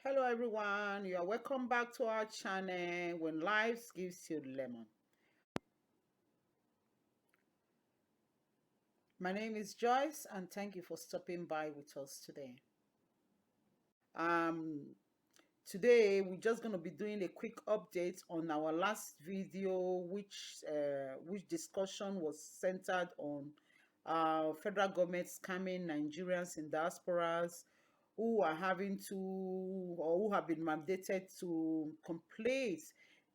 Hello everyone, you are welcome back to our channel when life gives you lemon. My name is Joyce and thank you for stopping by with us today. Um Today we're just going to be doing a quick update on our last video which discussion was centered on federal government scamming Nigerians in diasporas who are having to or who have been mandated to complete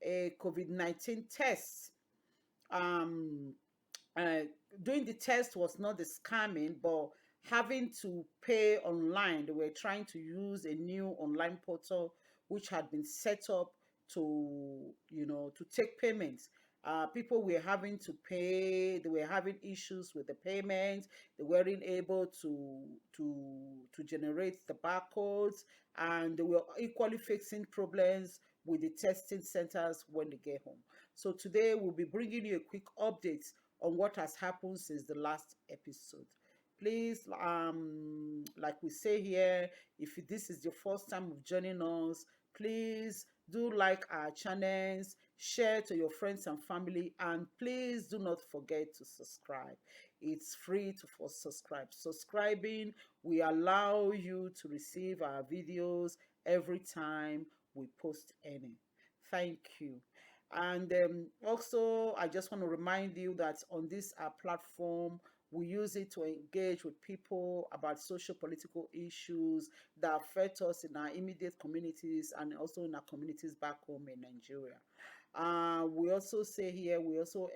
a COVID-19 test. Um, uh, Doing the test was not the scamming, but having to pay online. They were trying to use a new online portal which had been set up to take payments. People were having to pay. They were having issues with the payment. They weren't able to generate the barcodes, and they were equally facing problems with the testing centers when they get home. So today we'll be bringing you a quick update on what has happened since the last episode. Please, like we say here, if this is your first time of joining us, please do like our channels, share to your friends and family, and please do not forget to subscribe. It's free to subscribe. Subscribing will allow you to receive our videos every time we post any. Thank you. And also, I just want to remind you that on this platform, we use it to engage with people about social political issues that affect us in our immediate communities and also in our communities back home in Nigeria. We also say here, we also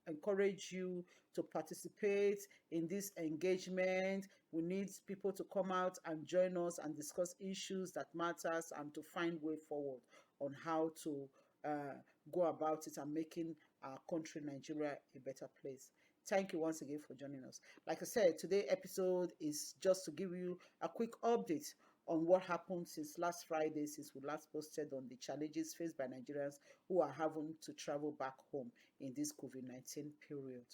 encourage you to participate in this engagement. We need people to come out and join us and discuss issues that matters and to find way forward on how to uh, go about it and making our country, Nigeria, a better place. Thank you once again for joining us. Like I said, today's episode is just to give you a quick update on what happened since last Friday, since we last posted on the challenges faced by Nigerians who are having to travel back home in this COVID-19 period.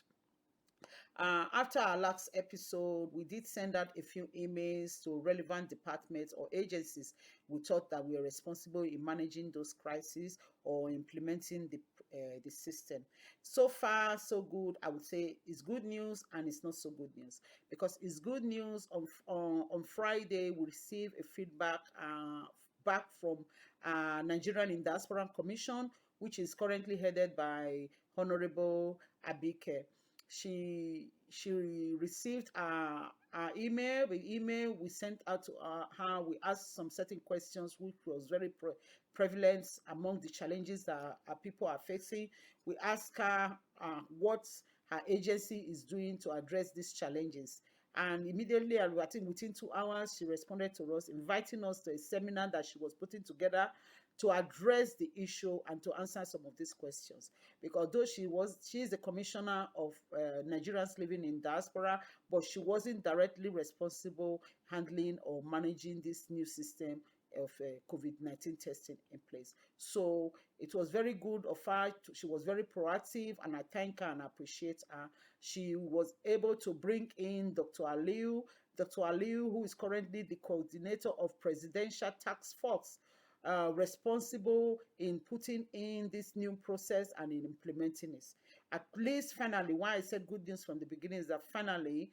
After our last episode, we did send out a few emails to relevant departments or agencies we thought that we were responsible in managing those crises or implementing the system. So far, so good. I would say it's good news and it's not so good news, because it's good news. On Friday, we received a feedback back from Nigerian Diaspora Commission, which is currently headed by Honorable Abike. She received our email. The email we sent out to her, we asked some certain questions which was very prevalent among the challenges that our people are facing. We asked her what her agency is doing to address these challenges. And immediately, I think within 2 hours, she responded to us, inviting us to a seminar that she was putting together to address the issue and to answer some of these questions. Because though she is the commissioner of Nigerians living in diaspora, but she wasn't directly responsible handling or managing this new system of COVID-19 testing in place. So it was very good of her. She was very proactive, and I thank her and appreciate her. She was able to bring in Dr. Aliyu. Dr. Aliyu, who is currently the coordinator of Presidential Task Force, responsible in putting in this new process and in implementing it. At least finally, why I said good news from the beginning is that finally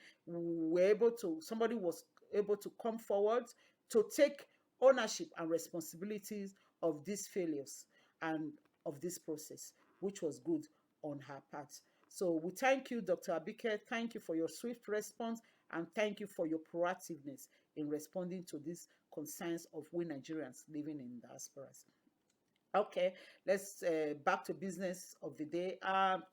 somebody was able to come forward to take ownership and responsibilities of these failures and of this process, which was good on her part. So we thank you, Dr. Abike. Thank you for your swift response, and thank you for your proactiveness in responding to these concerns of we Nigerians living in diasporas. Okay, let's back to business of the day.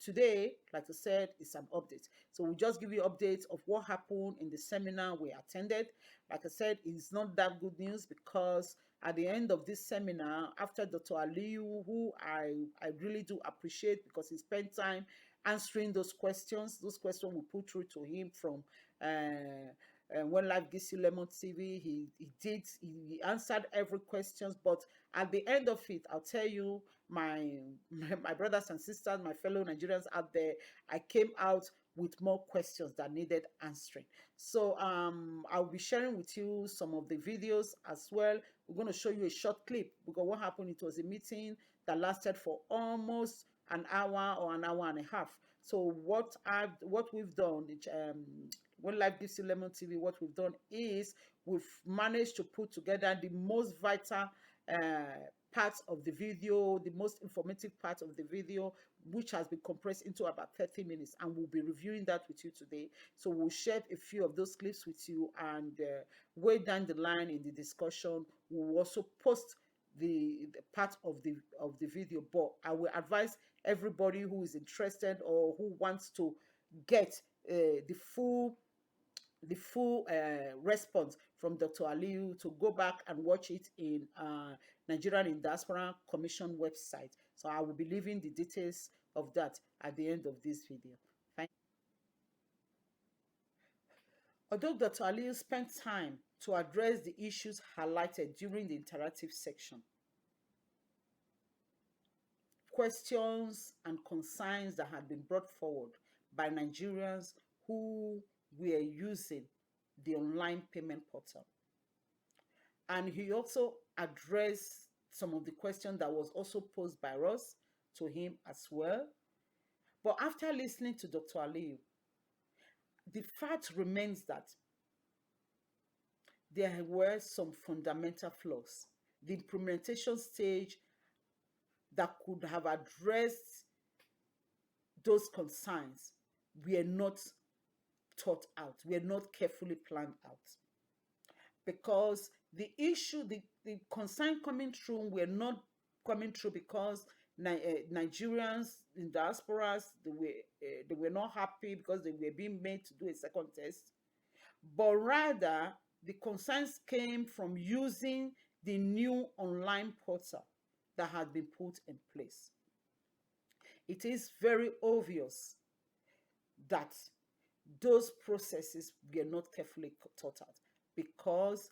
Today, like I said, is an update. So we'll just give you updates of what happened in the seminar we attended. Like I said, it's not that good news, because at the end of this seminar, after Dr. Aliyu, who I really do appreciate because he spent time answering those questions we put through to him from When Life Gives You Lemon TV. He answered every question, but at the end of it, I'll tell you, my brothers and sisters, my fellow Nigerians out there, I came out with more questions that needed answering. So I'll be sharing with you some of the videos as well. We're going to show you a short clip because what happened, it was a meeting that lasted for almost an hour or an hour and a half. So what we've done, when Life Gives You Lemon TV, what we've done is we've managed to put together the most vital parts of the video, the most informative part of the video, which has been compressed into about 30 minutes, and we'll be reviewing that with you today. So we'll share a few of those clips with you, and way down the line in the discussion, we'll also post the part of the video. But I will advise everybody who is interested or who wants to get the full response from Dr. Aliyu to go back and watch it in Nigerian Diaspora Commission website. So I will be leaving the details of that at the end of this video. Thank you. Although Dr. Aliyu spent time to address the issues highlighted during the interactive section, questions and concerns that had been brought forward by Nigerians who were using the online payment portal. And he also addressed some of the questions that was also posed by us to him as well. But after listening to Dr. Aliyu, the fact remains that there were some fundamental flaws. The implementation stage that could have addressed those concerns were not thought out, were not carefully planned out. Because the issue, the concern coming through were not coming through because Nigerians in diasporas, they were not happy because they were being made to do a second test, but rather the concerns came from using the new online portal that had been put in place. It is very obvious that those processes were not carefully thought out, because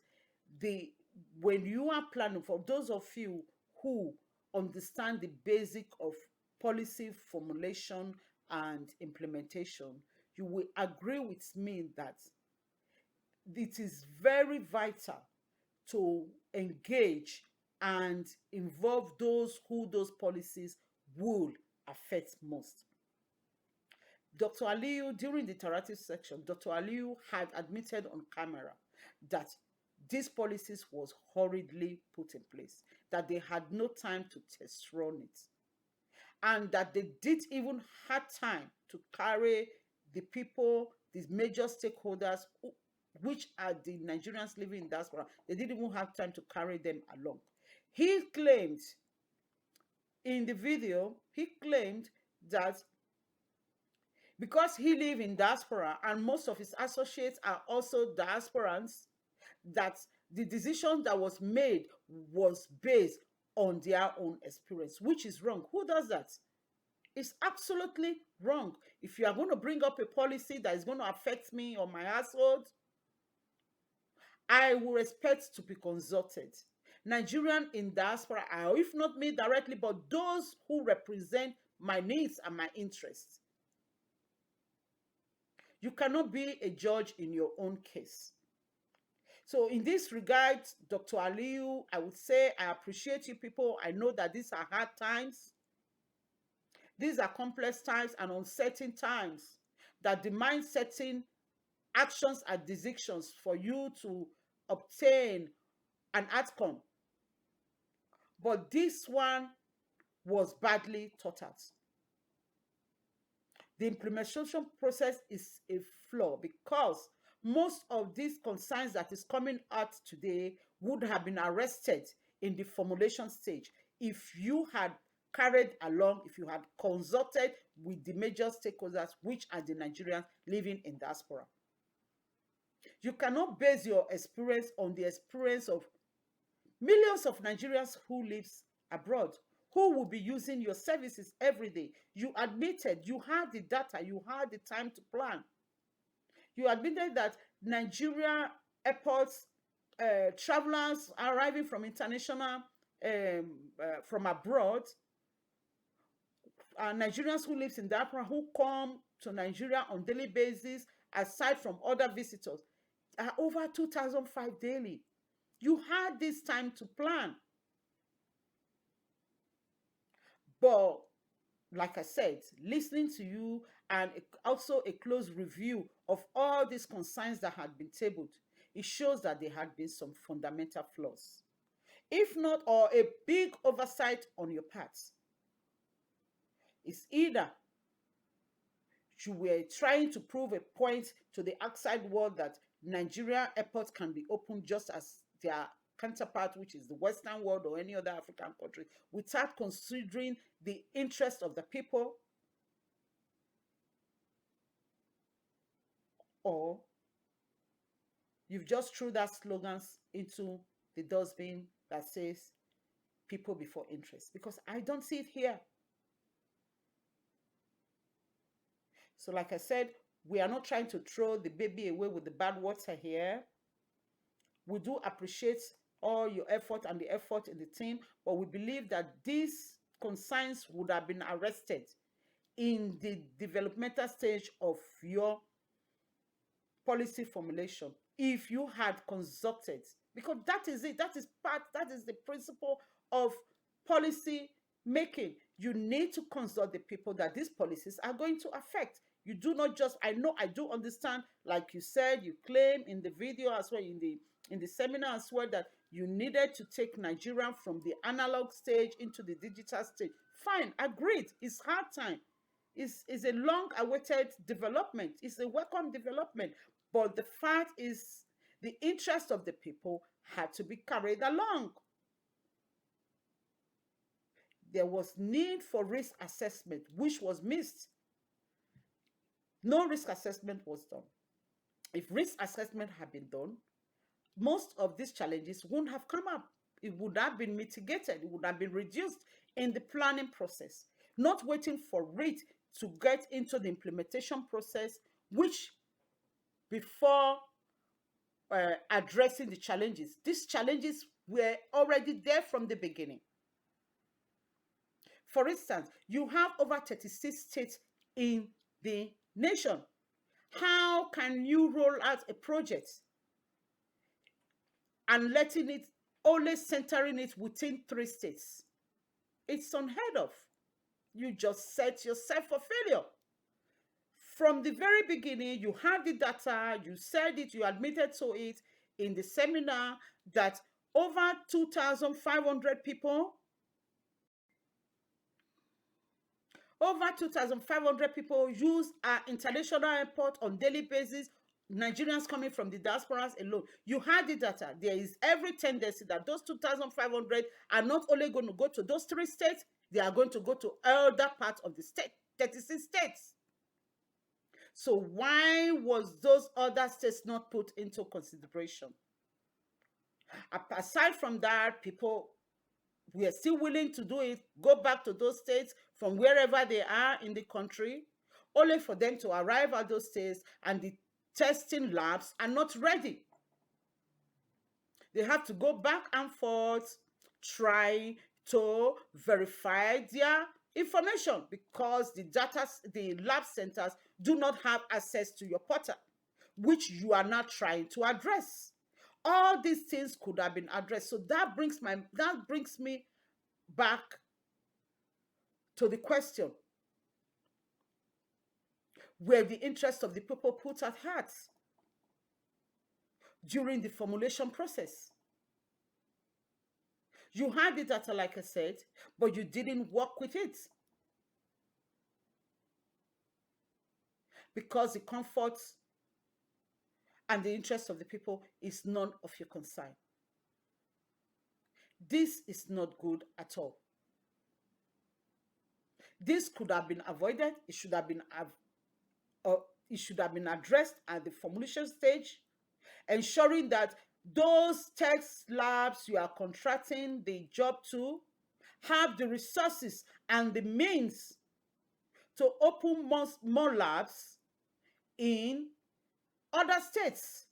when you are planning, for those of you who understand the basic of policy formulation and implementation, you will agree with me that it is very vital to engage and involve those who those policies will affect most. Dr. Aliyu, during the interactive section, Dr. Aliyu had admitted on camera that these policies was hurriedly put in place, that they had no time to test run it, and that they did even have time to carry the people, these major stakeholders, which are the Nigerians living in diaspora. They didn't even have time to carry them along. He claimed in the video, he claimed that because he lives in diaspora and most of his associates are also diasporans, that the decision that was made was based on their own experience, which is wrong. Who does that? It's absolutely wrong. If you are going to bring up a policy that is going to affect me or my household, I will expect to be consulted. Nigerian in diaspora, or if not me directly, but those who represent my needs and my interests. You cannot be a judge in your own case. So in this regard, Dr. Aliyu, I would say I appreciate you people. I know that these are hard times. These are complex times and uncertain times that demand certain actions and decisions for you to obtain an outcome. But this one was badly thought out. The implementation process is a flaw because most of these concerns that is coming out today would have been arrested in the formulation stage if you had carried along, if you had consulted with the major stakeholders, which are the Nigerians living in diaspora. You cannot base your experience on the experience of millions of Nigerians who live abroad, who will be using your services every day. You admitted, you had the data, you had the time to plan. You admitted that Nigeria airports, travelers arriving from international, from abroad, Nigerians who live in diaspora who come to Nigeria on daily basis, aside from other visitors, are over 2,005 daily. You had this time to plan. But like I said, listening to you and also a close review of all these concerns that had been tabled, it shows that there had been some fundamental flaws, if not, or a big oversight on your part. It's either you were trying to prove a point to the outside world that Nigeria airports can be opened just as their counterpart, which is the Western world or any other African country, without considering the interest of the people, or you've just threw that slogans into the dustbin that says people before interest, because I don't see it here. So like I said, we are not trying to throw the baby away with the bad water here. We do appreciate all your effort and the effort in the team, but we believe that these concerns would have been arrested in the developmental stage of your policy formulation if you had consulted, because that is it. That is the principle of policy making. You need to consult the people that these policies are going to affect. You do not just, I do understand, like you said, you claim in the video as well, in the seminar as well, that you needed to take Nigeria from the analog stage into the digital stage. Fine, agreed. It's hard time. It's a long-awaited development. It's a welcome development. But the fact is, the interest of the people had to be carried along. There was need for risk assessment, which was missed. No risk assessment was done. If risk assessment had been done, most of these challenges wouldn't have come up. It would have been mitigated. It would have been reduced in the planning process, not waiting for it to get into the implementation process, which before addressing the challenges. These challenges were already there from the beginning. For instance, you have over 36 states in the nation. How can you roll out a project and letting it, only centering it within 3 states? It's unheard of. You just set yourself for failure. From the very beginning, you had the data, you said it, you admitted to it in the seminar that over 2,500 people, use our international airport on daily basis, Nigerians coming from the diasporas alone. You had the data. There is every tendency that those 2,500 are not only going to go to those 3 states, they are going to go to other parts of the state, 36 states. So why was those other states not put into consideration? Aside from that, people were still willing to do it, go back to those states from wherever they are in the country, only for them to arrive at those states and the testing labs are not ready. They have to go back and forth, try to verify their information, because the lab centers do not have access to your portal, which you are not trying to address. All these things could have been addressed. So that brings me back to the question: were the interests of the people put at heart during the formulation process? You had the data, like I said, but you didn't work with it because the comfort and the interest of the people is none of your concern. This is not good at all. This could have been avoided. It should have been addressed at the formulation stage, ensuring that those test labs you are contracting the job to have the resources and the means to open more labs in other states.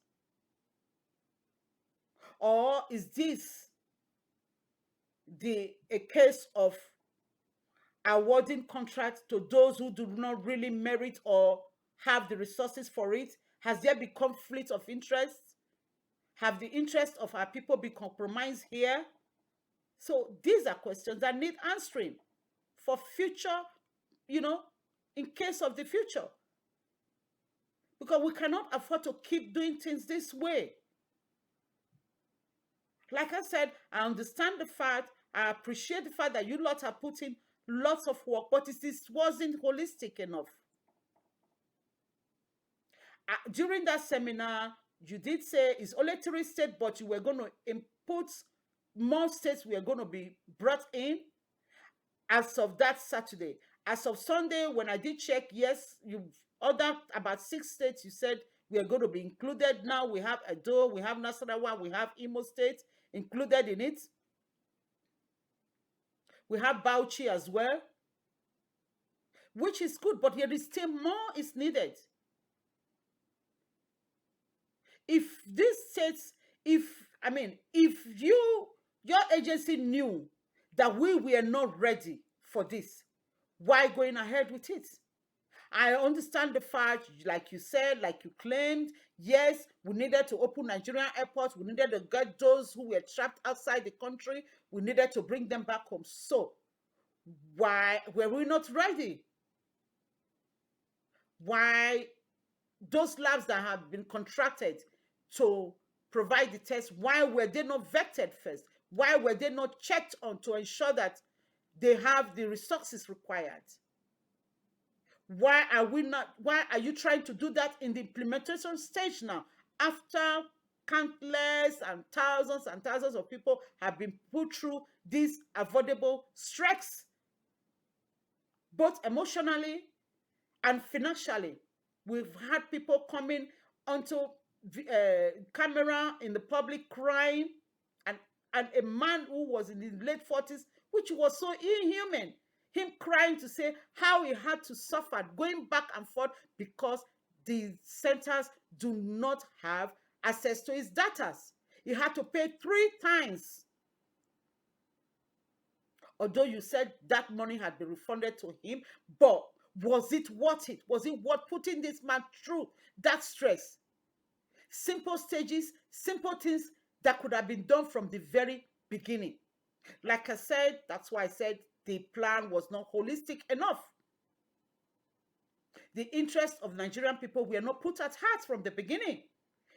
Or is this a case of awarding contracts to those who do not really merit or have the resources for it? Has there been conflict of interest? Have the interests of our people been compromised here? So these are questions that need answering for future, you know, in case of the future. Because we cannot afford to keep doing things this way. Like I said, I understand the fact, I appreciate the fact that you lot are putting lots of work, but it wasn't holistic enough. During that seminar, you did say it's only 3 states, but you were going to input more states were going to be brought in as of that Saturday. As of Sunday, when I did check, yes, you've ordered about 6 states. You said we are going to be included. Now we have Edo, we have Nasarawa, we have Imo State included in it. We have Bauchi as well, which is good, but there is still more is needed. If these states, if your agency knew that we were not ready for this, why going ahead with it? I understand the fact, like you said, like you claimed, yes, we needed to open Nigerian airports, we needed to get those who were trapped outside the country, we needed to bring them back home. So, why were we not ready? Why those labs that have been contracted to provide the test, why were they not vetted first? Why were they not checked on to ensure that they have the resources required? Why are you trying to do that in the implementation stage now, after countless and thousands of people have been put through these avoidable stress, both emotionally and financially? We've had people coming onto camera in the public crying, and a man who was in his late 40s, which was so inhuman, him crying to say how he had to suffer going back and forth because the centers do not have access to his data. He had to pay 3 times. Although you said that money had been refunded to him, but was it worth it? Was it worth putting this man through that stress? Simple stages, simple things that could have been done from the very beginning. Like I said, that's why I said the plan was not holistic enough. The interests of Nigerian people were not put at heart from the beginning.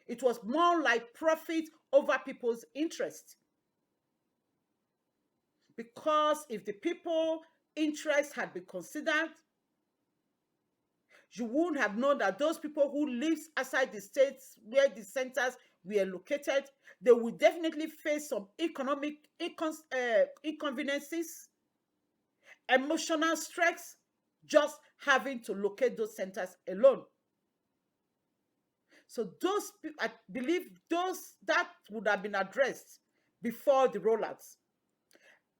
It was more like profit over people's interest. Because if the people's interest had been considered, you would have known that those people who live outside the states where the centers were located, they would definitely face some economic inconveniences, emotional stress, just having to locate those centers alone. So I believe that would have been addressed before the rollouts.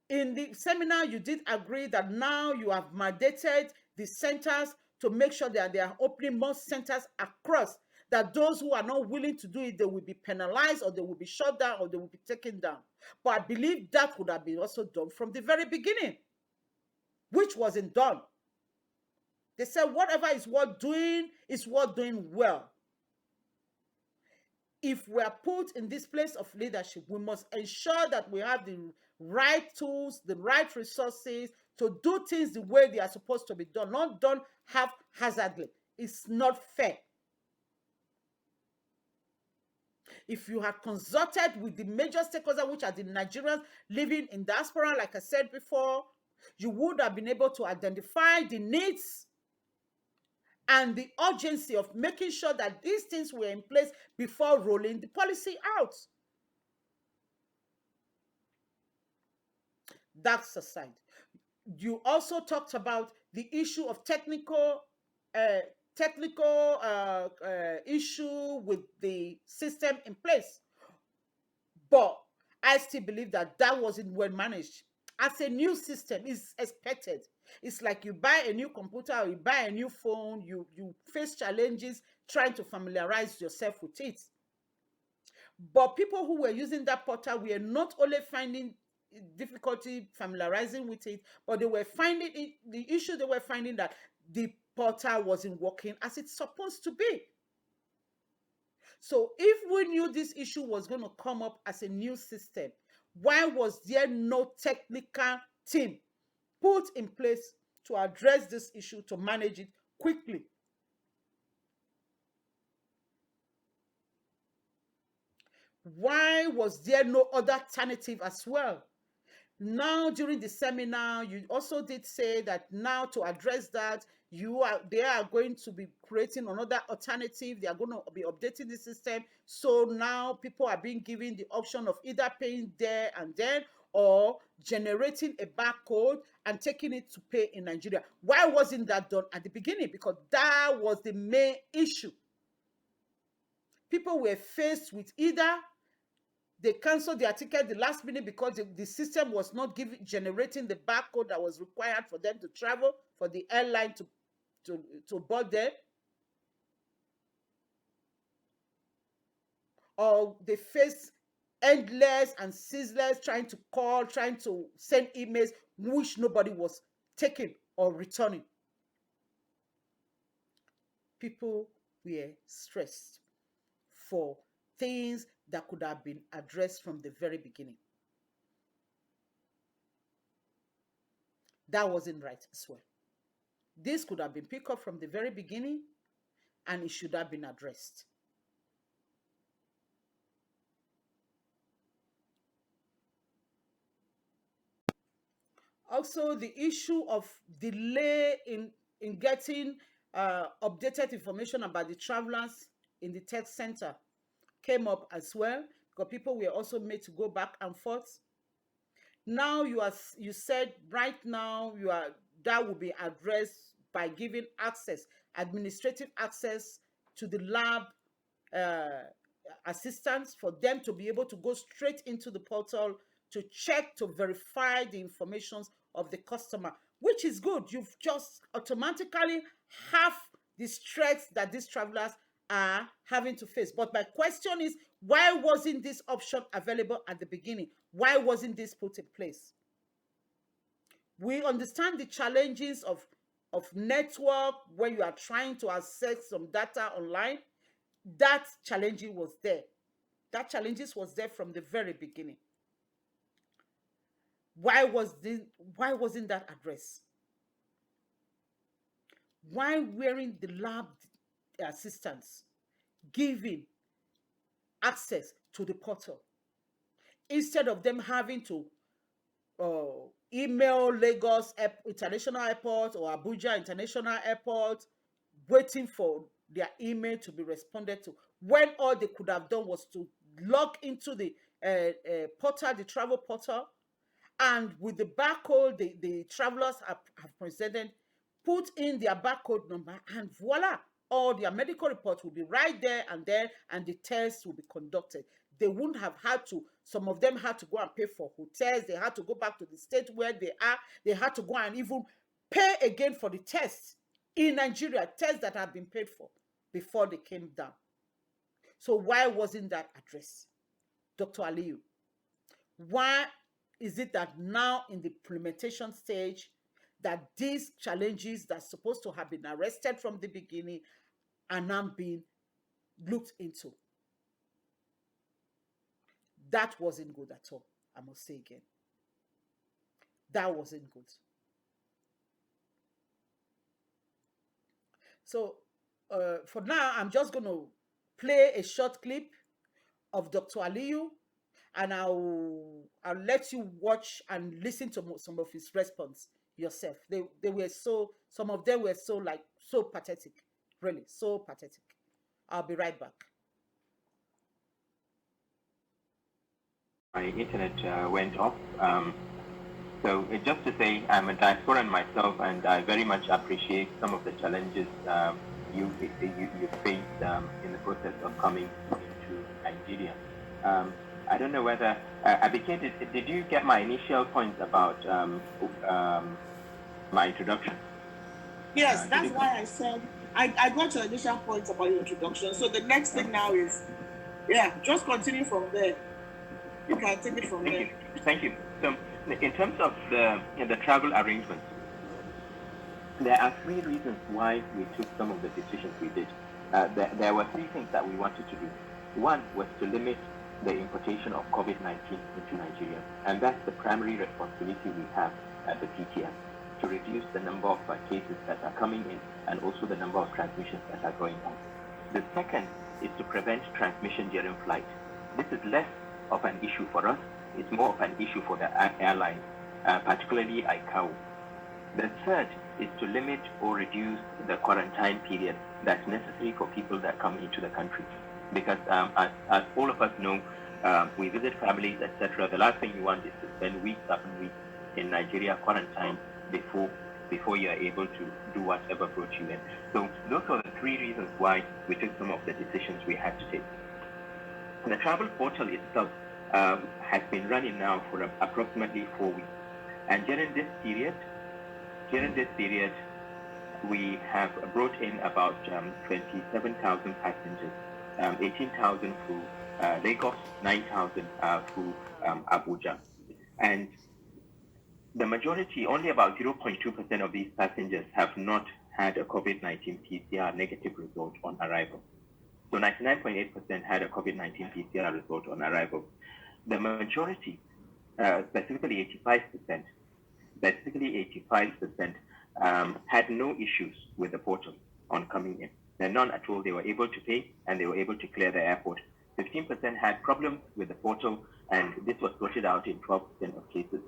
In the seminar, you did agree that now you have mandated the centers to make sure that they are opening more centers across, that those who are not willing to do it, they will be penalized, or they will be shut down, or they will be taken down. But I believe that would have been also done from the very beginning, which wasn't done. They said whatever is worth doing is worth doing well. If we are put in this place of leadership, we must ensure that we have the right tools, the right resources to do things the way they are supposed to be done, not done haphazardly. It's not fair. If you had consulted with the major stakeholders, which are the Nigerians living in diaspora, like I said before, you would have been able to identify the needs and the urgency of making sure that these things were in place before rolling the policy out. That's aside. You also talked about the issue of technical issue with the system in place. But I still believe that wasn't well managed. As a new system is expected. It's like you buy a new computer or you buy a new phone, you face challenges trying to familiarize yourself with it. But people who were using that portal were not only finding difficulty familiarizing with it, but they were finding it, the issue they were finding that the portal wasn't working as it's supposed to be. So if we knew this issue was going to come up as a new system, why was there no technical team put in place to address this issue, to manage it quickly? Why was there no other alternative as well? Now, during the seminar, you also did say that now to address that, they are going to be creating another alternative. They are going to be updating the system. So now people are being given the option of either paying there and then, or generating a barcode and taking it to pay in Nigeria. Why wasn't that done at the beginning? Because that was the main issue. People were faced with either they canceled their ticket the last minute because the system was not generating the barcode that was required for them to travel, for the airline to board them. Or they faced endless and ceaseless trying to call, trying to send emails, which nobody was taking or returning. People were stressed for things that could have been addressed from the very beginning. That wasn't right as well. This could have been picked up from the very beginning and it should have been addressed. Also, the issue of delay in getting updated information about the travelers in the tech center came up as well, because people were also made to go back and forth. Now you said right now that will be addressed by giving access, administrative access to the lab assistants, for them to be able to go straight into the portal to check, to verify the information of the customer, which is good. You've just automatically half the stress that these travelers are having to face. But my question is, why wasn't this option available at the beginning? Why wasn't this put in place? We understand the challenges of network when you are trying to access some data online. That challenge was there. That challenges was there from the very beginning. Why wasn't that addressed? Why weren't the lab assistants giving access to the portal instead of them having to email Lagos International Airport or Abuja International Airport, waiting for their email to be responded to, when all they could have done was to log into the portal, the travel portal, and with the barcode the travelers have presented, put in their barcode number, and voila, all their medical reports will be right there and then, and the tests will be conducted. They wouldn't have had to, some of them had to go and pay for hotels, they had to go back to the state where they are, they had to go and even pay again for the tests in Nigeria, tests that have been paid for before they came down. So why wasn't that addressed, Dr. Aliyu? Why is it that now in the implementation stage that these challenges that are supposed to have been arrested from the beginning are now being looked into? That wasn't good at all, I must say again. That wasn't good. So for now, I'm just going to play a short clip of Dr. Aliyu, and I'll let you watch and listen to some of his response yourself. They were so, some of them were so pathetic, really, so pathetic. I'll be right back. My internet went off. So just to say, I'm a diasporan myself, and I very much appreciate some of the challenges you faced in the process of coming into Nigeria. I don't know whether, Abike, did you get my initial points about my introduction? Yes, that's why I said, I got your initial points about your introduction. So the next thing now is, just continue from there. You can take it from there. Thank you. So in terms of the travel arrangements, there are three reasons why we took some of the decisions we did. There were three things that we wanted to do. One was to limit the importation of COVID-19 into Nigeria, and that's the primary responsibility we have at the PTF, to reduce the number of cases that are coming in and also the number of transmissions that are going on. The second is to prevent transmission during flight. This is less of an issue for us. It's more of an issue for the airlines, particularly ICAO. The third is to limit or reduce the quarantine period that's necessary for people that come into the country. Because as all of us know, we visit families, etc. The last thing you want is to spend weeks upon weeks in Nigeria quarantined before you are able to do whatever brought you in. So those are the three reasons why we took some of the decisions we had to take. The travel portal itself has been running now for approximately 4 weeks. And during this period, we have brought in about 27,000 passengers, 18,000 through Lagos, 9,000 through Abuja. And the majority, only about 0.2% of these passengers have not had a COVID-19 PCR negative result on arrival. So 99.8% had a COVID-19 PCR result on arrival. The majority, specifically 85%, had no issues with the portal on coming in. And none at all. They were able to pay and they were able to clear the airport. 15% had problems with the portal, and this was sorted out in 12% of cases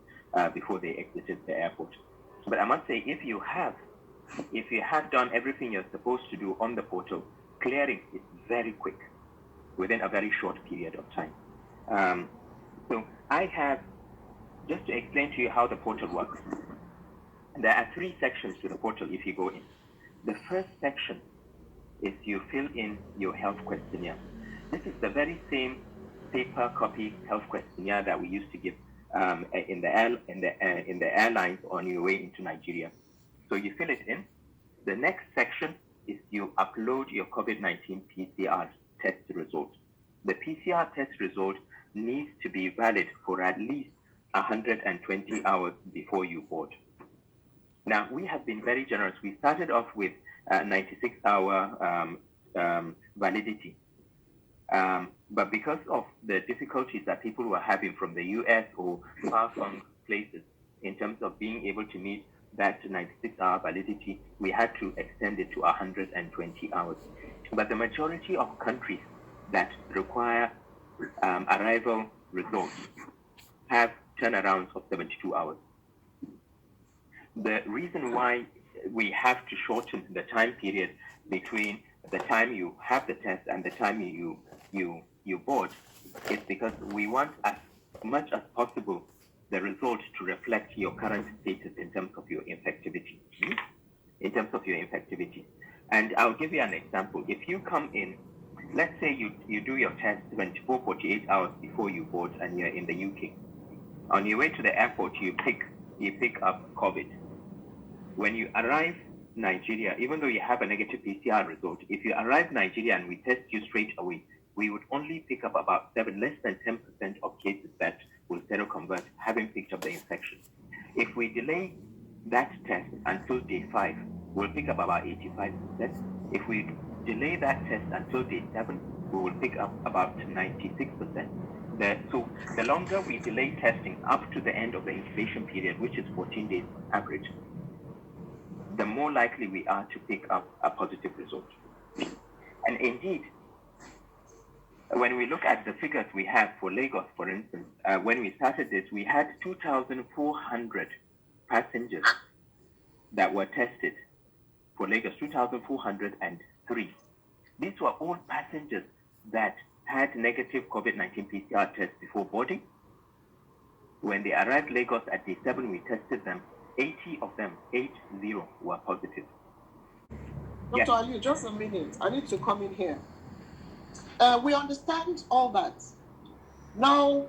before they exited the airport. But I must say, if you have done everything you're supposed to do on the portal, clearing is very quick, within a very short period of time. So I have, just to explain to you how the portal works, there are three sections to the portal if you go in. The first section is you fill in your health questionnaire. This is the very same paper copy health questionnaire that we used to give in the airlines on your way into Nigeria. So you fill it in. The next section is you upload your COVID-19 PCR test result. The PCR test result needs to be valid for at least 120 hours before you board. Now, we have been very generous. We started off with 96-hour validity. But because of the difficulties that people were having from the US or far-flung places in terms of being able to meet that 96-hour validity, we had to extend it to 120 hours. But the majority of countries that require arrival results have turnarounds of 72 hours. The reason why we have to shorten the time period between the time you have the test and the time you board is because we want as much as possible the result to reflect your current status in terms of your infectivity. And I'll give you an example. If you come in, let's say you do your test 24, 48 hours before you board and you're in the UK. On your way to the airport, you pick up COVID. When you arrive Nigeria, even though you have a negative PCR result, if you arrive Nigeria and we test you straight away, we would only pick up about less than 10% of cases that will seroconvert, having picked up the infection. If we delay that test until day 5, we'll pick up about 85%. If we delay that test until day 7, we will pick up about 96%. So the longer we delay testing up to the end of the incubation period, which is 14 days on average, the more likely we are to pick up a positive result. And indeed, when we look at the figures we have for Lagos, for instance, when we started this, we had 2,400 passengers that were tested for Lagos, 2,403. These were all passengers that had negative COVID-19 PCR tests before boarding. When they arrived Lagos at day 7, we tested them. 80 of them, 80, were positive. Dr. Aliyu, just a minute. I need to come in here. We understand all that. Now,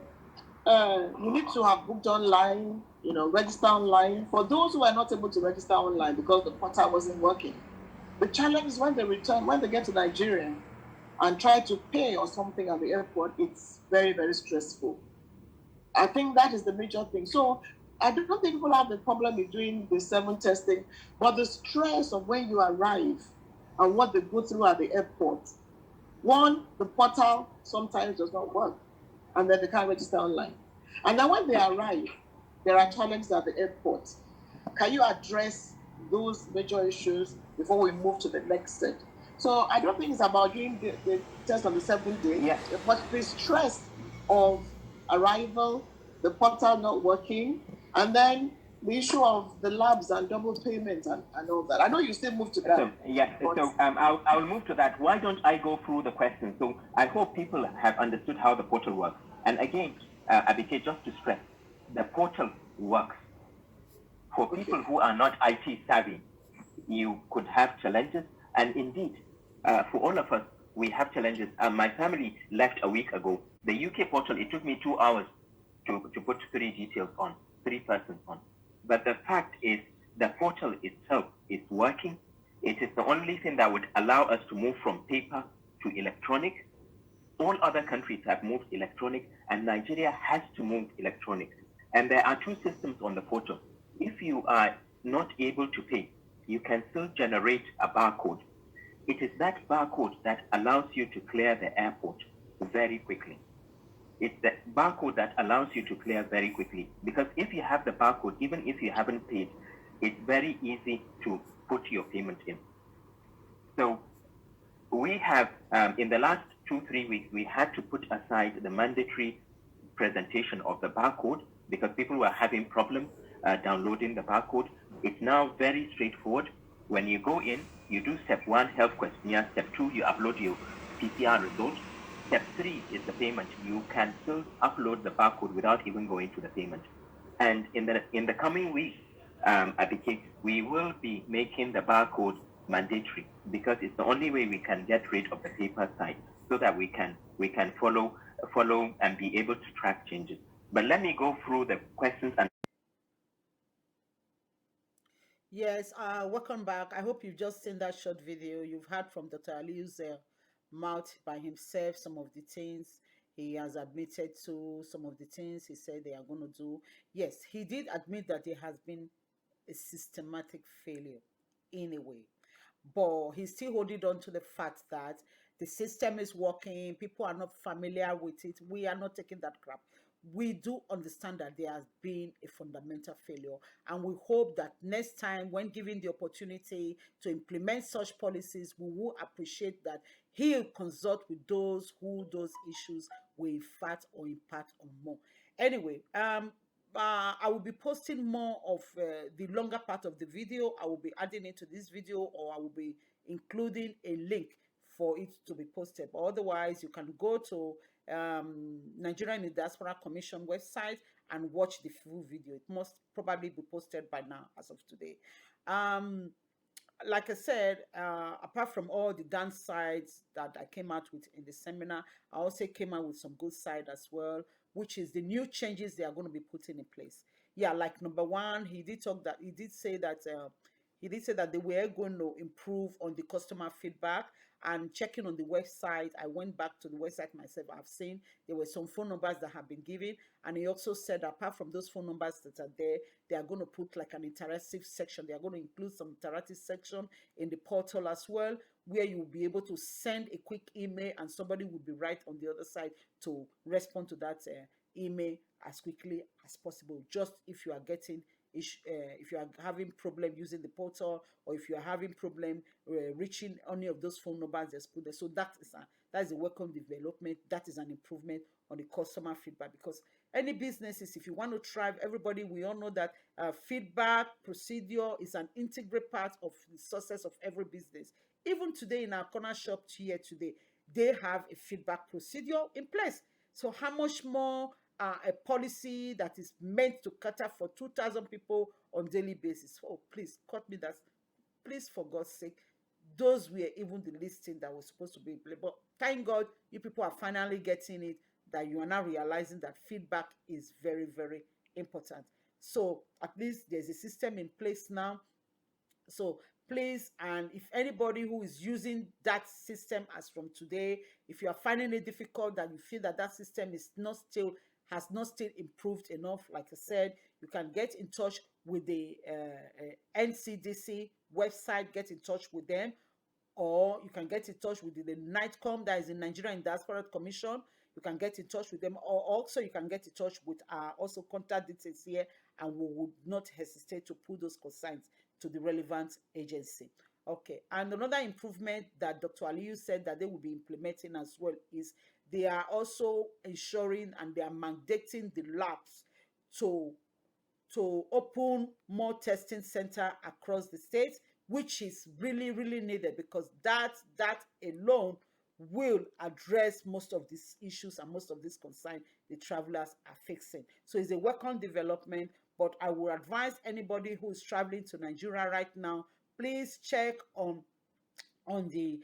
you need to have booked online, register online. For those who are not able to register online because the portal wasn't working, the challenge is when they return, when they get to Nigeria and try to pay or something at the airport, it's very, very stressful. I think that is the major thing. So I don't think people have the problem with doing the 7 testing, but the stress of when you arrive and what they go through at the airport. One, the portal sometimes does not work, and then they can't register online. And then when they arrive, there are challenges at the airport. Can you address those major issues before we move to the next set? So I don't think it's about doing the test on the 7th day, but the stress of arrival, the portal not working, and then the issue of the labs and double payments and all that. I know you still move to that. So, yes, so I'll move to that. Why don't I go through the questions? So I hope people have understood how the portal works. And again, Abike, just to stress, the portal works. For people who are not IT savvy, you could have challenges. And indeed, for all of us, we have challenges. My family left a week ago. The UK portal, it took me 2 hours to put 3 details on, 3 persons on. But the fact is, the portal itself is working. It is the only thing that would allow us to move from paper to electronic. All other countries have moved electronic, and Nigeria has to move electronic. And there are 2 systems on the portal. If you are not able to pay, you can still generate a barcode. It is that barcode that allows you to clear the airport very quickly. It's the barcode that allows you to clear very quickly. Because if you have the barcode, even if you haven't paid, it's very easy to put your payment in. So we have, in the last 2-3 weeks, we had to put aside the mandatory presentation of the barcode because people were having problems downloading the barcode. It's now very straightforward. When you go in, you do step 1, health questionnaire. Step 2, you upload your PCR result. Step 3 is the payment. You can still upload the barcode without even going to the payment. And in the coming weeks, Abike, we will be making the barcode mandatory because it's the only way we can get rid of the paper side so that we can follow and be able to track changes. But let me go through the questions and Yes, welcome back. I hope you've just seen that short video. You've heard from Dr. Aliyu's mouth by himself some of the things he has admitted to, some of the things he said they are going to do. Yes, he did admit that there has been a systematic failure in a way, but he's still holding on to the fact that the system is working. People are not familiar with it. We are not taking that crap. We do understand that there has been a fundamental failure, and we hope that next time, when given the opportunity to implement such policies, we will appreciate that he'll consult with those who those issues will impact or impact on more. Anyway, I will be posting more of the longer part of the video. I will be adding it to this video, or I will be including a link for it to be posted. But otherwise, you can go to Nigerian Diaspora Commission website and watch the full video. It must probably be posted by now as of today. Like I said, apart from all the downsides that I came out with in the seminar, I also came out with some good side as well, which is the new changes they are going to be putting in place. Yeah, like number 1, he did say that they were going to improve on the customer feedback. And checking on the website, I went back to the website myself. I've seen there were some phone numbers that have been given, and he also said apart from those phone numbers that are there, they are going to put like an interactive section. They are going to include some interactive section in the portal as well, where you will be able to send a quick email and somebody will be right on the other side to respond to that email as quickly as possible. Just if you are getting if you are having problem using the portal, or if you are having problem reaching any of those phone numbers that's put there. So that is a welcome development. That is an improvement on the customer feedback, because any businesses, if you want to thrive, everybody, we all know that feedback procedure is an integral part of the success of every business. Even today in our corner shop here today, they have a feedback procedure in place. So how much more a policy that is meant to cater for 2,000 people on daily basis? Oh, please cut me that. Please, for God's sake, those were even the listing that was supposed to be in play. But thank God you people are finally getting it, that you are now realizing that feedback is very, very important. So at least there's a system in place now. So please, and if anybody who is using that system as from today, if you are finding it difficult, that you feel that that system is not still has not still improved enough. Like I said, you can get in touch with the NCDC website, get in touch with them, or you can get in touch with the NIDCOM, that is the Nigerian Diaspora Commission. You can get in touch with them, or also you can get in touch with our also contact details here, and we would not hesitate to put those concerns to the relevant agency. Okay, and another improvement that Dr. Aliyu said that they will be implementing as well is they are also ensuring and they are mandating the labs to open more testing center across the state, which is really, really needed, because that alone will address most of these issues and most of these concerns the travelers are facing. So it's a welcome development, but I would advise anybody who is traveling to Nigeria right now, please check on the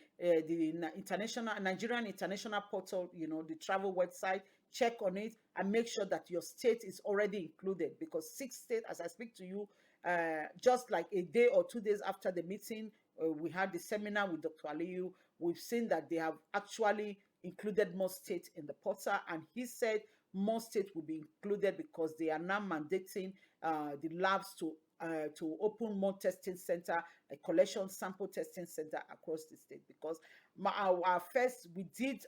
international Nigerian international portal, the travel website. Check on it and make sure that your state is already included, because 6 states, as I speak to you, just like a day or 2 days after the meeting, we had the seminar with Dr. Aliyu. We've seen that they have actually included more states in the portal, and he said more states will be included because they are now mandating the labs to open more testing center, a collection sample testing center across the state. Because our first, we did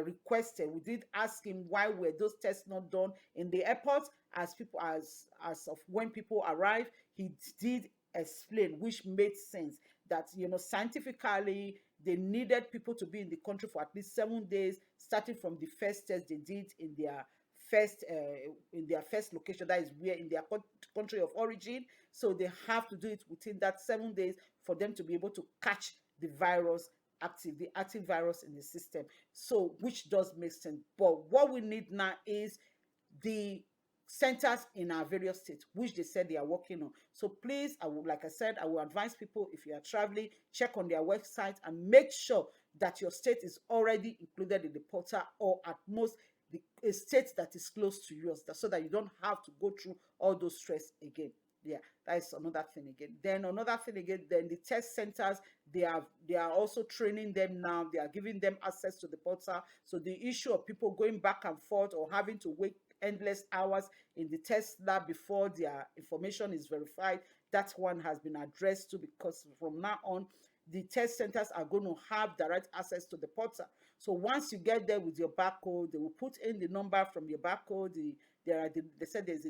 requested, we did ask him why were those tests not done in the airport as of when people arrive. He did explain, which made sense, that scientifically they needed people to be in the country for at least 7 days, starting from the first test they did in their first location, that is where in their country of origin. So they have to do it within that 7 days for them to be able to catch the active virus in the system. So which does make sense. But what we need now is the centers in our various states, which they said they are working on. So please, like I said, I will advise people, if you are traveling, check on their website and make sure that your state is already included in the portal, or at most a state that is close to yours, so that you don't have to go through all those stress again. Yeah, that is another thing again. Then another thing again, then the test centers, they are also training them now. They are giving them access to the portal. So the issue of people going back and forth or having to wait endless hours in the test lab before their information is verified, that one has been addressed too, because from now on, the test centers are going to have direct access to the portal. So once you get there with your barcode, they will put in the number from your barcode. They said there's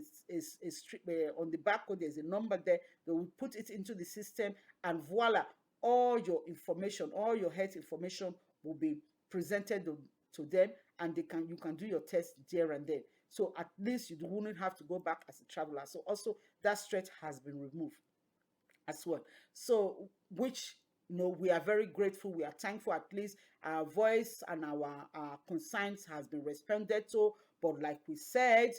on the barcode, there's a number there. They will put it into the system, and voila, all your information, all your health information will be presented to them, and you can do your test there and then. So at least you wouldn't have to go back as a traveler. So also that stress has been removed as well. So which we are very grateful. We are thankful. At least our voice and our concerns has been responded to. But like we said,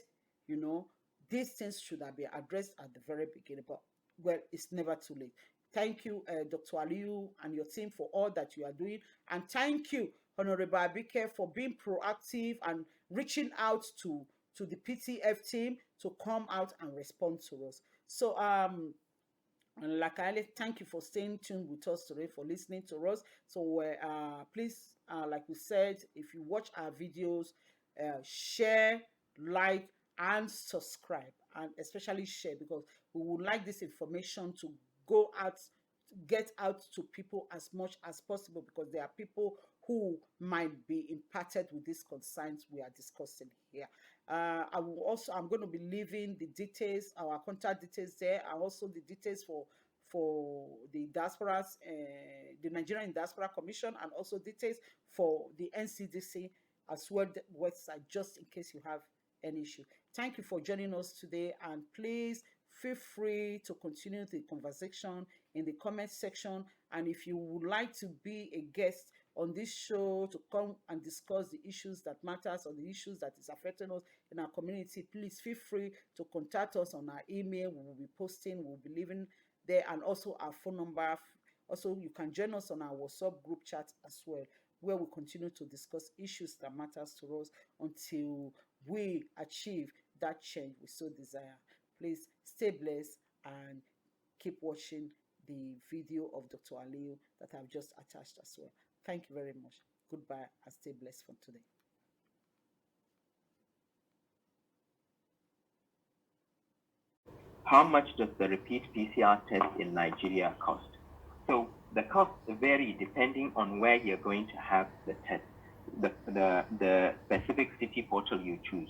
these things should have been addressed at the very beginning. But well, it's never too late. Thank you, Dr. Aliyu and your team, for all that you are doing. And thank you, Honorable Abike, for being proactive and reaching out to the PTF team to come out and respond to us. So and like I thank you for staying tuned with us today, for listening to us. So please, like we said, if you watch our videos, share, like, and subscribe, and especially share, because we would like this information to go out, get out to people as much as possible, because there are people who might be impacted with these concerns we are discussing here. I'm going to be leaving the details, our contact details there, and also the details for the diasporas, the Nigerian Diaspora Commission, and also details for the NCDC as well, the website, just in case you have any issue. Thank you for joining us today, and please feel free to continue the conversation in the comment section. And if you would like to be a guest on this show to come and discuss the issues that matters, or the issues that is affecting us in our community, please feel free to contact us on our email. We will be posting, we'll be leaving there, and also our phone number. Also, you can join us on our WhatsApp group chat as well, where we continue to discuss issues that matters to us until we achieve that change we so desire. Please stay blessed and keep watching the video of Dr. Aliyu that I've just attached as well. Thank you very much. Goodbye and stay blessed for today. how much does the repeat PCR test in Nigeria cost? So the costs vary depending on where you're going to have the test, the specific city portal you choose.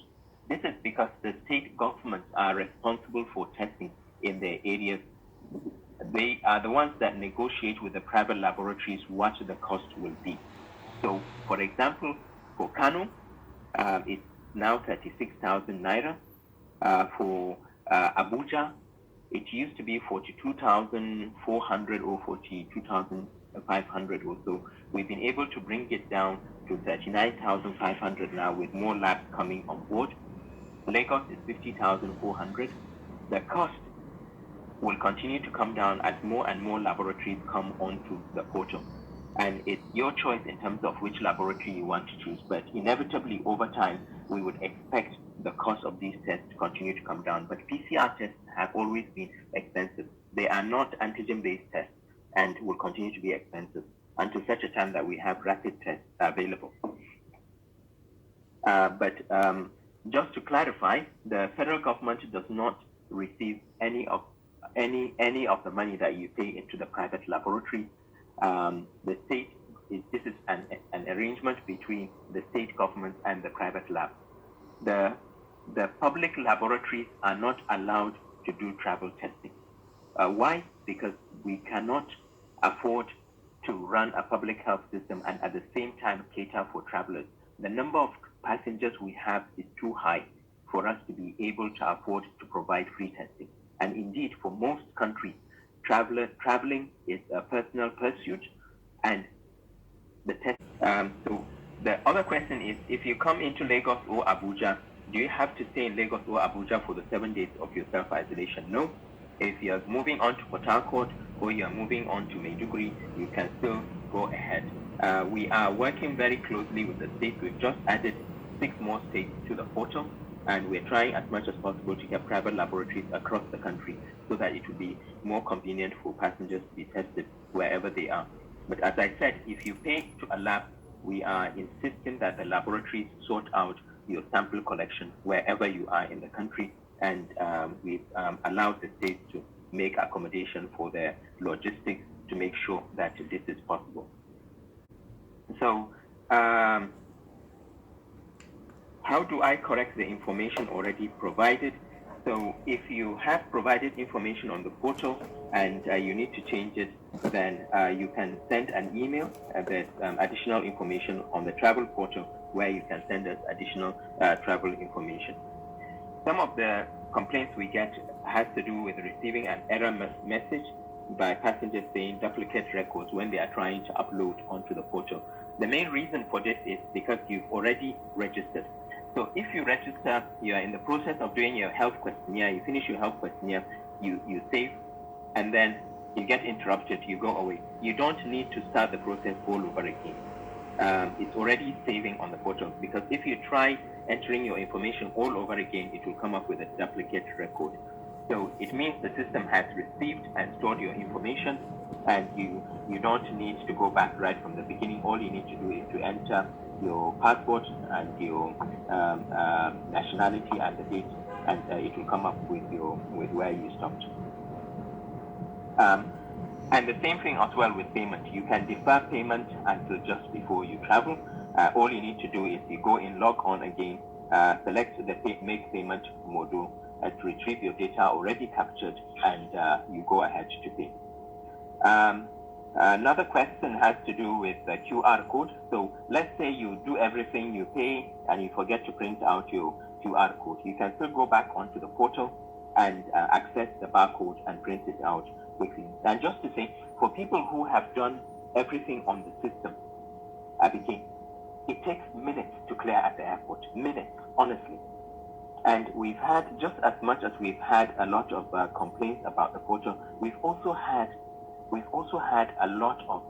This is because the state governments are responsible for testing in their areas. They are the ones that negotiate with the private laboratories what the cost will be. So, for example, for Kano, it's now 36,000 naira. For Abuja, it used to be 42,400 or 42,500 or so. We've been able to bring it down to 39,500 now, with more labs coming on board. Lagos is 50,400. The cost will continue to come down as more and more laboratories come onto the portal. And it's your choice in terms of which laboratory you want to choose. But inevitably, over time, we would expect the cost of these tests to continue to come down. But PCR tests have always been expensive. They are not antigen-based tests and will continue to be expensive until such a time that we have rapid tests available. But just to clarify, the federal government does not receive any of the money that you pay into the private laboratory. The state this is an arrangement between the state government and the private lab. The public laboratories are not allowed to do travel testing. Why? Because we cannot afford to run a public health system and at the same time cater for travelers. The number of passengers we have is too high for us to be able to afford to provide free testing. And indeed, for most countries, traveling is a personal pursuit, and the test. So the other question is, if you come into Lagos or Abuja, do you have to stay in Lagos or Abuja for the 7 days of your self-isolation? No. If you're moving on to Port Harcourt or you're moving on to Maiduguri, you can still go ahead. We are working very closely with the states. We've just added 6 more states to the portal, and we're trying as much as possible to get private laboratories across the country so that it will be more convenient for passengers to be tested wherever they are. But as I said, if you pay to a lab, we are insisting that the laboratories sort out your sample collection wherever you are in the country, and we've allowed the states to make accommodation for their logistics to make sure that this is possible. So, how do I correct the information already provided? So if you have provided information on the portal and you need to change it, then you can send an email. There's additional information on the travel portal where you can send us additional travel information. Some of the complaints we get has to do with receiving an error message by passengers saying duplicate records when they are trying to upload onto the portal. The main reason for this is because you've already registered. So if you register, you are in the process of doing your health questionnaire, you finish your health questionnaire, you save, and then you get interrupted, you go away. You don't need to start the process all over again. It's already saving on the portal, because if you try entering your information all over again, it will come up with a duplicate record. So it means the system has received and stored your information, and you don't need to go back right from the beginning. All you need to do is to enter your passport and your nationality and the date, and it will come up with where you stopped. And the same thing as well with payment. You can defer payment until just before you travel. All you need to do is you go in, log on again, select the make payment module to retrieve your data already captured, and you go ahead to pay. Another question has to do with the QR code. So let's say you do everything, you pay, and you forget to print out your QR code. You can still go back onto the portal and access the barcode and print it out quickly. And just to say, for people who have done everything on the system, Abike, it takes minutes to clear at the airport. Minutes, honestly. And we've had, just as much as we've had a lot of complaints about the portal, we've also had a lot of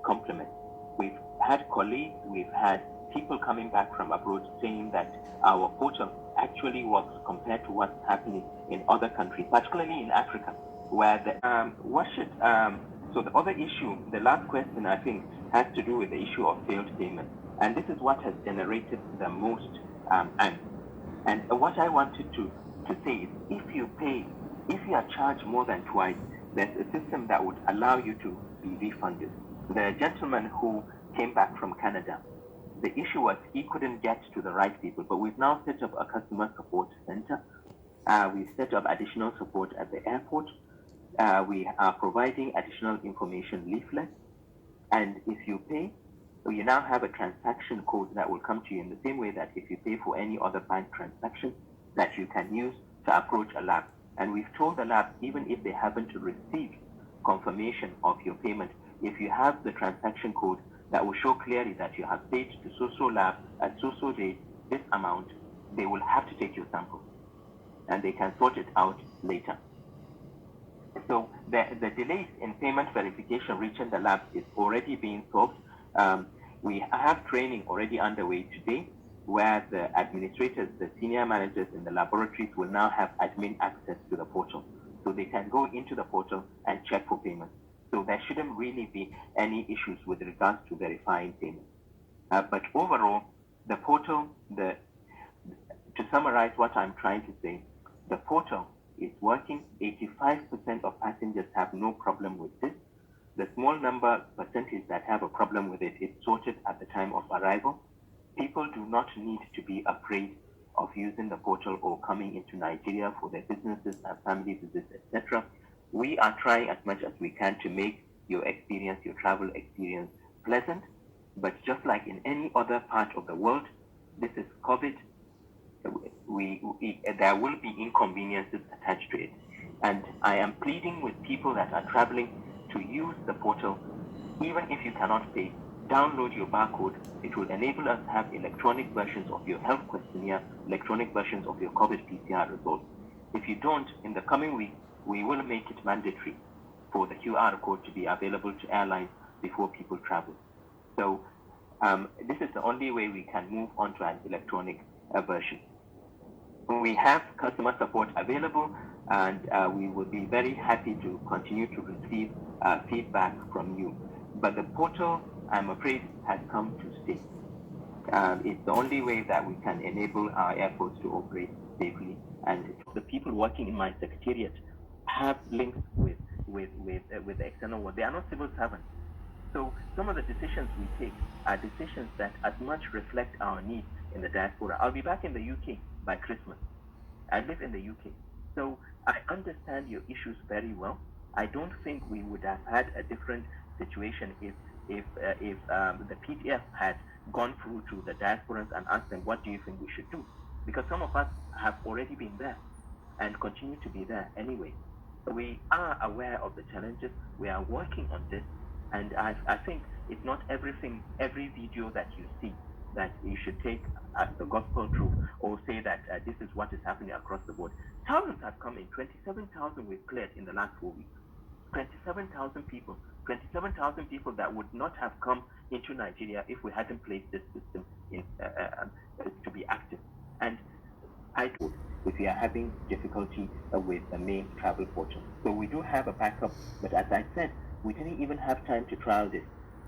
compliments. We've had colleagues, we've had people coming back from abroad saying that our portal actually works compared to what's happening in other countries, particularly in Africa, where so the other issue, the last question I think, has to do with the issue of failed payment. And this is what has generated the most angst. And what I wanted to say is, if you pay If you are charged more than twice, there's a system that would allow you to be refunded. The gentleman who came back from Canada, the issue was he couldn't get to the right people, but we've now set up a customer support center. We've set up additional support at the airport. We are providing additional information leaflets. And if you pay, you now have a transaction code that will come to you in the same way that if you pay for any other bank transaction that you can use to approach a lab. And we've told the lab, even if they haven't received confirmation of your payment, if you have the transaction code that will show clearly that you have paid to so-so lab at so-so date this amount, they will have to take your sample and they can sort it out later. So the delays in payment verification reaching the lab is already being solved. We have training already underway today where the administrators, the senior managers in the laboratories will now have admin access to the portal. So they can go into the portal and check for payment. So there shouldn't really be any issues with regards to verifying payment. But overall, the portal, to summarize what I'm trying to say, the portal is working. 85% of passengers have no problem with this. The small percentage that have a problem with it is sorted at the time of arrival. People do not need to be afraid of using the portal or coming into Nigeria for their businesses and family visits, etc. We are trying as much as we can to make your experience, your travel experience, pleasant. But just like in any other part of the world, this is COVID. There will be inconveniences attached to it. And I am pleading with people that are traveling to use the portal. Even if you cannot pay, download your barcode. It will enable us to have electronic versions of your health questionnaire, electronic versions of your COVID PCR results. If you don't, in the coming week, we will make it mandatory for the QR code to be available to airlines before people travel. So this is the only way we can move on to an electronic version. We have customer support available, and we will be very happy to continue to receive feedback from you. But the portal, I'm afraid, has come to stay. It's the only way that we can enable our airports to operate safely. And the people working in my secretariat have links with the external world. They are not civil servants. So some of the decisions we take are decisions that as much reflect our needs in the diaspora. I'll be back in the UK by Christmas. I live in the UK. So I understand your issues very well. I don't think we would have had a different situation if the PDF had gone through to the diasporans and asked them, what do you think we should do? Because some of us have already been there and continue to be there anyway. We are aware of the challenges. We are working on this. And I think it's not every video that you see that you should take as the gospel truth or say that this is what is happening across the board. Thousands have come in. 27,000 we've cleared in the last 4 weeks. 27,000 people. 27,000 people that would not have come into Nigeria if we hadn't placed this system in, to be active. And if you are having difficulty with the main travel portal. So we do have a backup, but as I said, we didn't even have time to trial this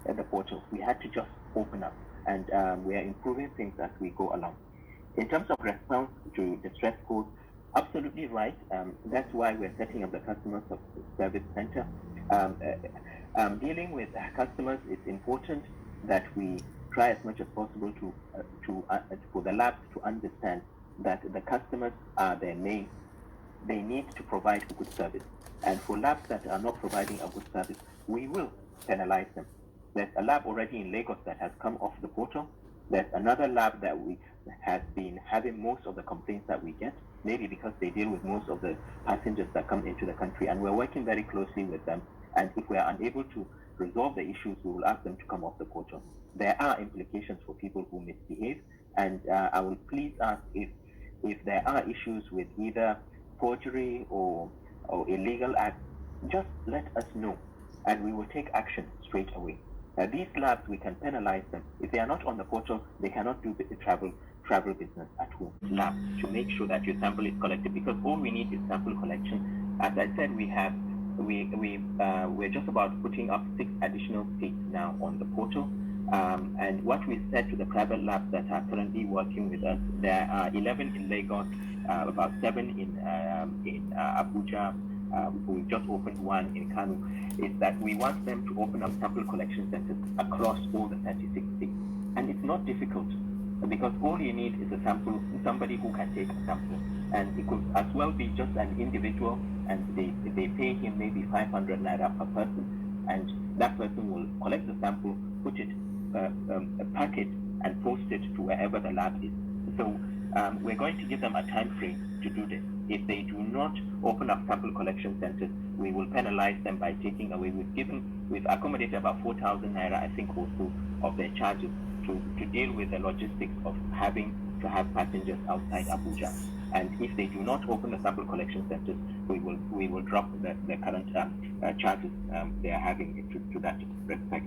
at the portal. We had to just open up, and we are improving things as we go along. In terms of response to distress calls, absolutely right. That's why we're setting up the customer service center. Dealing with customers, it's important that we try as much as possible for the labs to understand that the customers are their main. They need to provide a good service. And for labs that are not providing a good service, we will penalize them. There's a lab already in Lagos that has come off the portal. There's another lab that has been having most of the complaints that we get, maybe because they deal with most of the passengers that come into the country, and we're working very closely with them. And if we are unable to resolve the issues, we will ask them to come off the portal. There are implications for people who misbehave, and I will please ask if there are issues with either forgery or illegal acts, just let us know, and we will take action straight away. These labs, we can penalize them. If they are not on the portal, they cannot do the travel business at home. Labs, to make sure that your sample is collected, because all we need is sample collection. As I said, we're just about putting up 6 additional states now on the portal. And what we said to the private labs that are currently working with us, there are 11 in Lagos, about 7 in Abuja. We've just opened one in Kano. Is that we want them to open up sample collection centers across all the 36 states, and it's not difficult because all you need is a sample, somebody who can take a sample, and it could as well be just an individual, and they pay him maybe 500 naira per person, and that person will collect the sample, put it, pack it, and post it to wherever the lab is. So we're going to give them a time frame to do this. If they do not open up sample collection centers, we will penalize them by taking away. We've accommodated about 4,000 naira, I think, also of their charges to deal with the logistics of having to have passengers outside Abuja. And if they do not open the sample collection centers, we will drop the current charges they are having to that respect.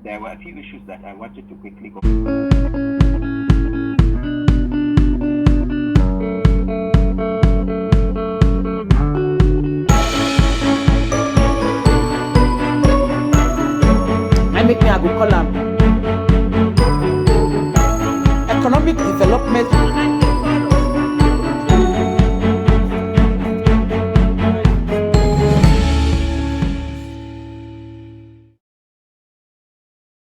There were a few issues that I wanted to quickly go.